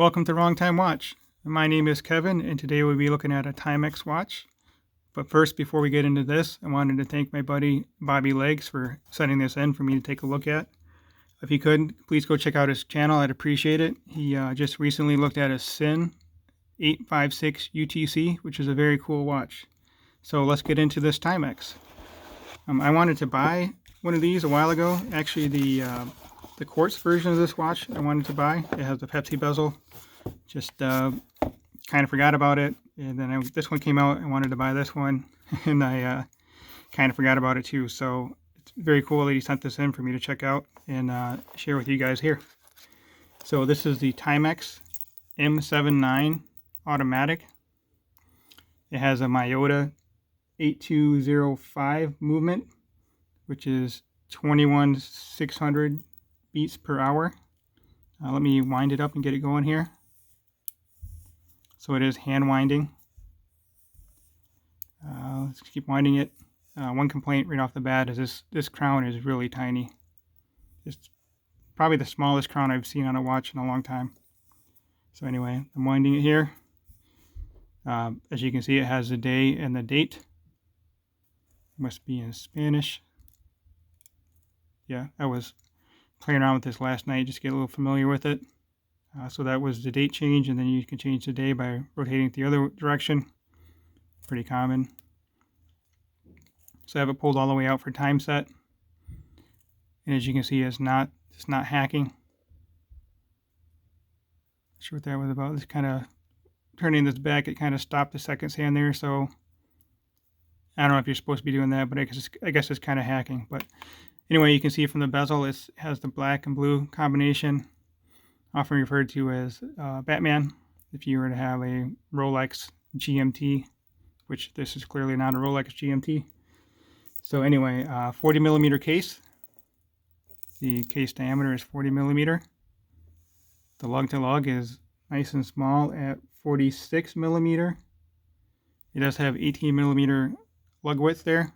Welcome to Wrong Time Watch. My name is Kevin, and today we'll be looking at a Timex watch. But first, before we get into this, I wanted to thank my buddy Bobby Legs for sending this in for me to take a look at. If you could, please go check out his channel. I'd appreciate it. He just recently looked at a SIN 856 UTC, which is a very cool watch. So let's get into this Timex. I wanted to buy one of these a while ago. Actually, the quartz version of this watch I wanted to buy. It has the Pepsi bezel. Just kind of forgot about it, and then this one came out. I wanted to buy this one, and I kind of forgot about it too. So it's very cool that he sent this in for me to check out and share with you guys here. So this is the Timex M79 Automatic. It has a Miyota 8205 movement, which is 21,600 beats per hour. Let me wind it up and get it going here. So it is hand winding. Let's keep winding it. One complaint right off the bat is this crown is really tiny. It's probably the smallest crown I've seen on a watch in a long time. So anyway, I'm winding it here. As you can see, it has the day and the date. Must be in Spanish. Yeah, I was playing around with this last night, just get a little familiar with it. So that was the date change, and then you can change the day by rotating it the other direction. Pretty common. So I have it pulled all the way out for time set. And as you can see, it's not hacking. Not sure what that was about. It's kind of turning this back, it kind of stopped the seconds hand there, so I don't know if you're supposed to be doing that, but I guess it's kind of hacking. But anyway, you can see from the bezel, it has the black and blue combination, often referred to as Batman. If you were to have a Rolex GMT, which this is clearly not a Rolex GMT. So anyway, 40 millimeter case. The case diameter is 40 millimeter. The lug to lug is nice and small at 46 millimeter. It does have 18 millimeter lug width there.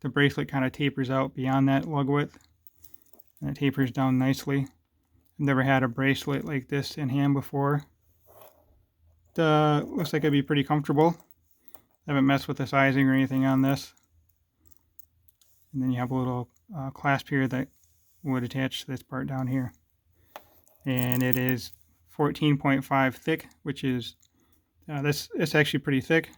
The bracelet kind of tapers out beyond that lug width, and it tapers down nicely. I've never had a bracelet like this in hand before. Looks like it'd be pretty comfortable. I haven't messed with the sizing or anything on this. And then you have a little clasp here that would attach to this part down here. And it is 14.5 thick, which is it's actually pretty thick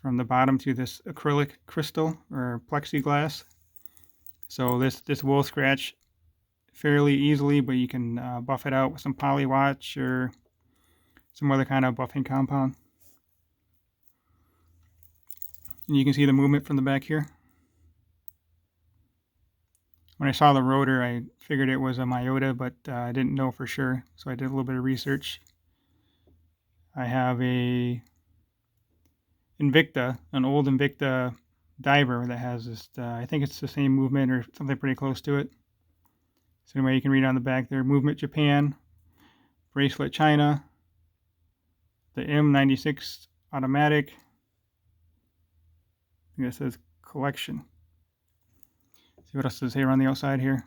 from the bottom to this acrylic crystal or plexiglass. So this will scratch fairly easily, but you can buff it out with some poly watch or some other kind of buffing compound. And you can see the movement from the back here. When I saw the rotor, I figured it was a Miyota, but I didn't know for sure, so I did a little bit of research. I have a Invicta, an old Invicta diver that has this, I think it's the same movement or something pretty close to it. So anyway, you can read on the back there, movement Japan, bracelet China, the M96 Automatic. I think it says collection. See what else does it say around the outside here.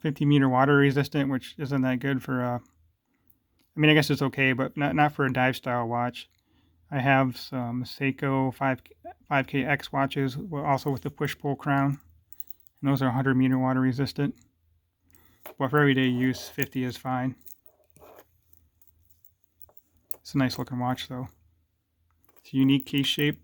50 meter water resistant, which isn't that good for, I mean, I guess it's okay, but not for a dive style watch. I have some Seiko 5KX watches, also with the push-pull crown. And those are 100 meter water resistant. But for everyday use, 50 is fine. It's a nice looking watch though. It's a unique case shape.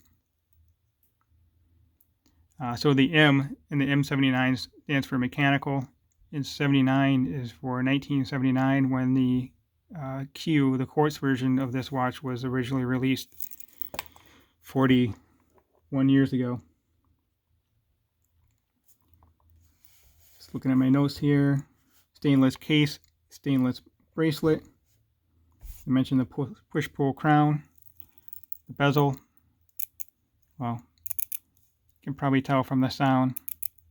So the M in the M79 stands for mechanical, and 79 is for 1979 when the Q, the quartz version of this watch, was originally released 41 years ago. Just looking at my notes here. Stainless case, stainless bracelet. I mentioned the push-pull crown, the bezel. Well, you can probably tell from the sound,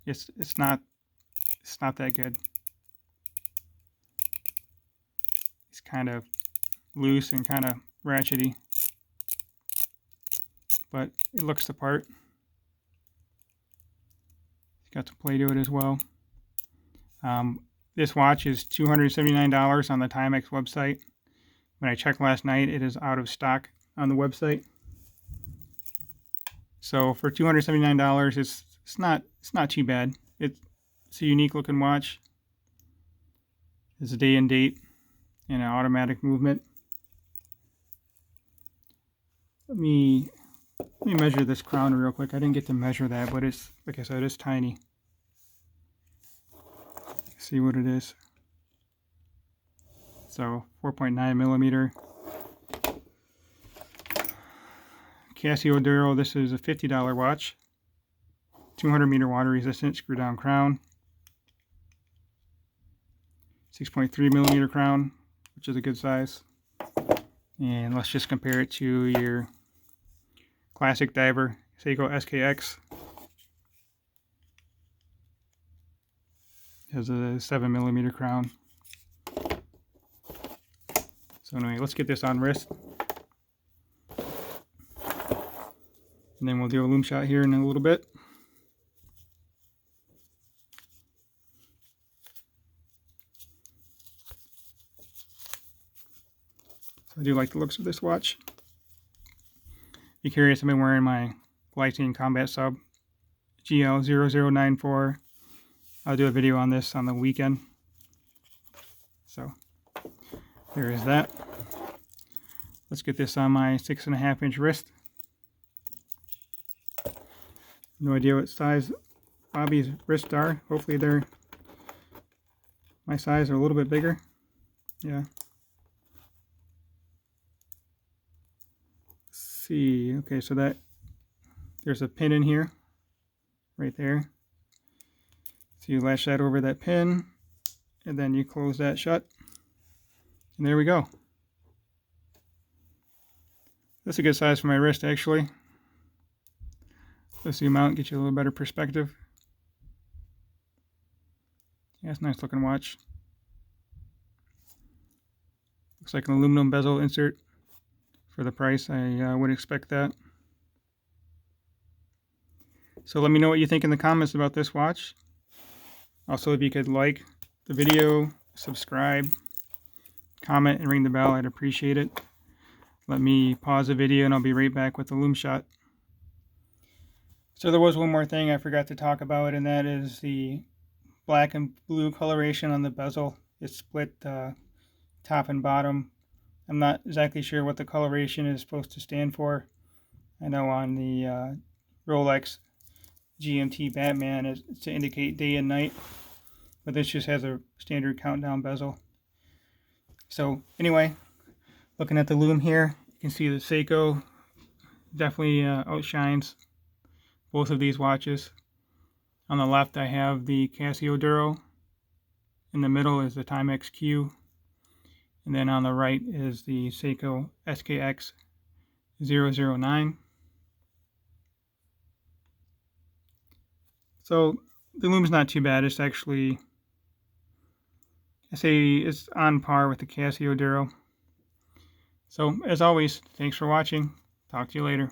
it's not that good. It's kind of loose and kind of ratchety, but it looks the part. It's got some play to it as well. This watch is $279 on the Timex website. When I checked last night, it is out of stock on the website. So for $279, it's not too bad. It's a unique looking watch. It's a day and date and an automatic movement. Let me measure this crown real quick. I didn't get to measure that, but it's, like I said, it's tiny. See what it is. So 4.9 millimeter. Casio Duro, this is a $50 watch. 200 meter water resistant screw down crown. 6.3 millimeter crown, which is a good size. And let's just compare it to your classic diver Seiko SKX. It has a 7 millimeter crown. So anyway, let's get this on wrist. And then we'll do a loom shot here in a little bit. So I do like the looks of this watch. If you're curious, I've been wearing my Glycine Combat Sub GL0094. I'll do a video on this on the weekend. So there is that. Let's get this on my 6.5 inch wrist. No idea what size Bobby's wrists are. Hopefully they're my size or a little bit bigger. Yeah. Let's see. Okay, so there's a pin in here, right there. So you lash that over that pin, and then you close that shut. And there we go. That's a good size for my wrist, actually. Let's zoom out and get you a little better perspective. Yeah, it's a nice looking watch. Looks like an aluminum bezel insert. For the price, I would expect that. So let me know what you think in the comments about this watch. Also, if you could like the video, subscribe, comment, and ring the bell, I'd appreciate it. Let me pause the video and I'll be right back with the loom shot. So there was one more thing I forgot to talk about, and that is the black and blue coloration on the bezel. It's split top and bottom. I'm not exactly sure what the coloration is supposed to stand for. I know on the Rolex GMT Batman it's to indicate day and night, but this just has a standard countdown bezel. So anyway, looking at the loom here, you can see the Seiko definitely outshines both of these watches. On the left I have the Casio Duro. In the middle is the Timex Q. And then on the right is the Seiko SKX 009. So the loom's not too bad. It's actually, I say it's on par with the Casio Duro. So as always, thanks for watching. Talk to you later.